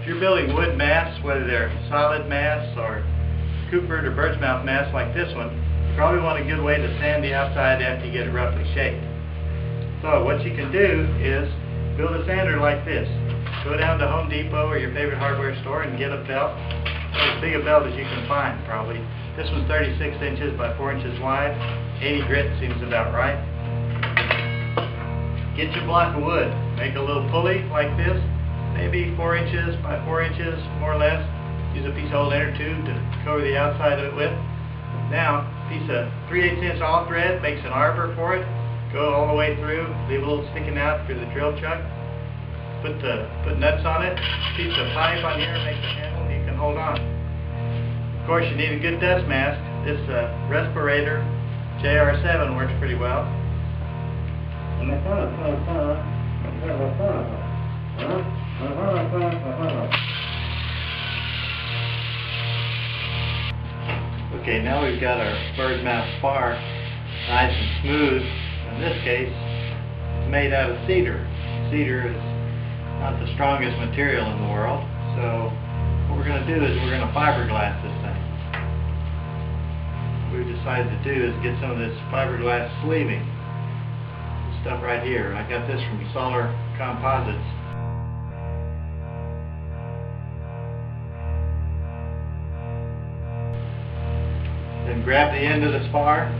If you're building wood masts, whether they're solid masts or Coopered or bird's mouth masts like this one, you probably want a good way to sand the outside after you get it roughly shaped. So what you can do is build a sander like this. Go down to Home Depot or your favorite hardware store and get a belt, as big a belt as you can find probably. This one's 36 inches by 4 inches wide. 80 grit seems about right. Get your block of wood. Make a little pulley like this, maybe 4 inches by 4 inches, more or less. Use a piece of old inner tube to cover the outside of it with. Now, a piece of 3/8 inch all thread makes an arbor for it. Go all the way through, leave a little sticking out for the drill chuck. Put nuts on it. Piece of pipe on here makes a handle and you can hold on. Of course, you need a good dust mask. This respirator JR7 works pretty well. Okay, now we've got our bird's mouth spar nice and smooth. In this case, it's made out of cedar. Cedar is not the strongest material in the world, so what we're going to do is we're going to fiberglass this thing. What we've decided to do is get some of this fiberglass sleeving. This stuff right here. I got this from Solar Composites. Then grab the end of the spar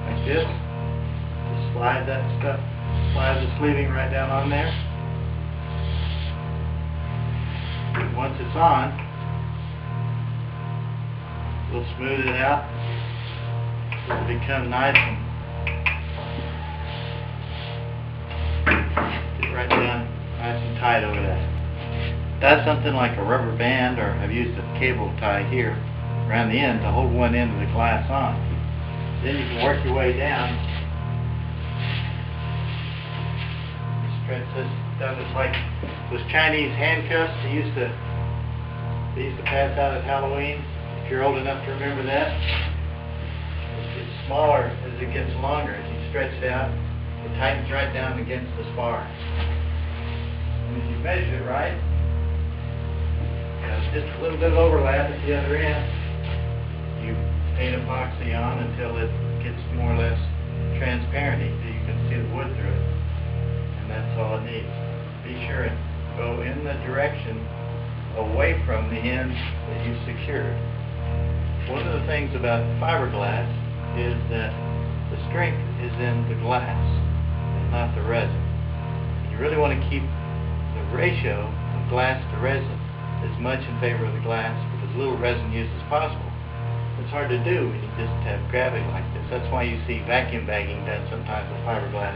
like this. Just slide that stuff, slide the sleeving right down on there. And once it's on, we'll smooth it out so it'll become nice and get right down nice and tight over that. That's something like a rubber band, or I've used a cable tie here around the end to hold one end of the glass on. Then you can work your way down. Stretch this down. It's like those Chinese handcuffs they used to pass out at Halloween. If you're old enough to remember that, it's smaller as it gets longer. As you stretch it out, it tightens right down against the spar. And if you measure it right, just a little bit of overlap at the other end. You paint epoxy on until it gets more or less transparent so you can see the wood through it. And that's all it needs. Be sure and go in the direction away from the end that you secured. One of the things about fiberglass is that the strength is in the glass and not the resin. You really want to keep the ratio of glass to resin as much in favor of the glass with as little resin use as possible. It's hard to do when you just have gravity like this. That's why you see vacuum bagging done sometimes with fiberglass.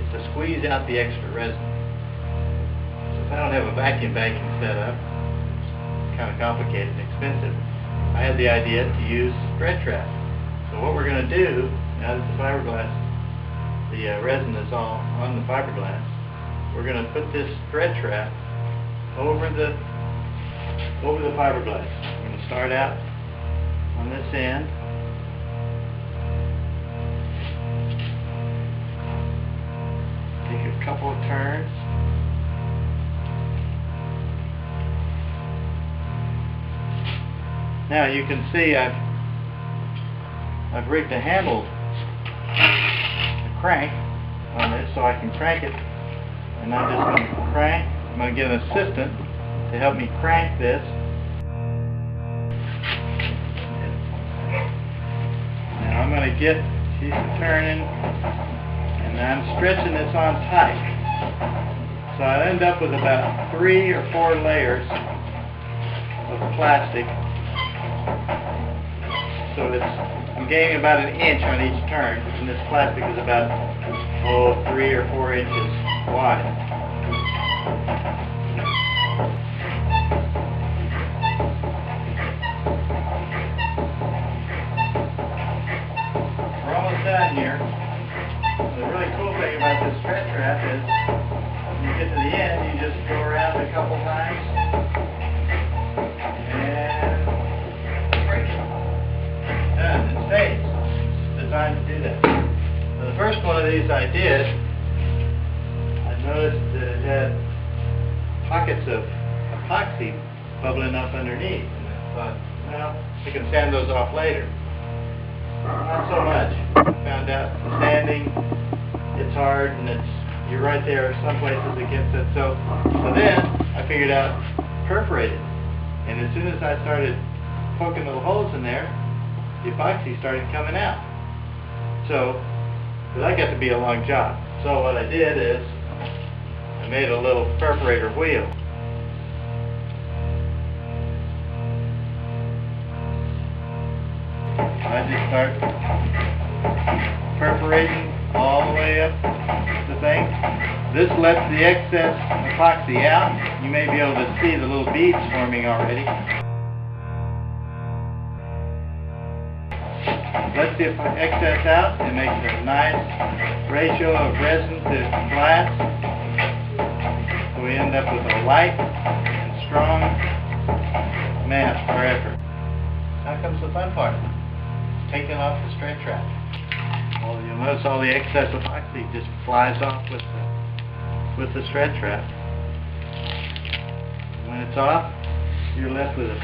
It's to squeeze out the extra resin. So if I don't have a vacuum bagging set up, it's kind of complicated and expensive, I had the idea to use thread trap. So what we're going to do, now that the fiberglass, the resin is all on the fiberglass, we're going to put this thread trap over the fiberglass. We're going to start out on this end. Take a couple of turns. Now you can see I've rigged a handle, a crank on this so I can crank it, and I'm just going to crank. I'm going to get an assistant to help me crank this. Now I'm going to get, she's turning, and I'm stretching this on tight. So I end up with about 3 or 4 layers of plastic. So I'm gaining about 1 inch on each turn, and this plastic is about 3 or 4 inches wide. Down here. The really cool thing about this thread trap is when you get to the end, you just go around a couple times and break it. Done. It stays. It's designed to do that. Now, the first one of these I did, I noticed that it had pockets of epoxy bubbling up underneath. And I thought, well, I can sand those off later. Not so much. Found out sanding, it's hard, and you're right there. Some places it gets it. So then I figured out perforate it. And as soon as I started poking little holes in there, the epoxy started coming out. So that got to be a long job. So what I did is I made a little perforator wheel. I just start perforating all the way up the thing. This lets the excess epoxy out. You may be able to see the little beads forming already. Lets the excess out. It makes a nice ratio of resin to glass. So we end up with a light and strong mast forever. Now comes the fun part. Taking off the stretch wrap. Well, you'll notice all the excess epoxy just flies off with the stretch wrap. When it's off, you're left with a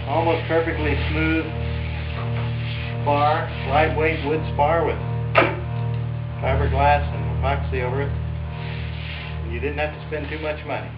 almost perfectly smooth spar, lightweight wood spar with fiberglass and epoxy over it. You didn't have to spend too much money.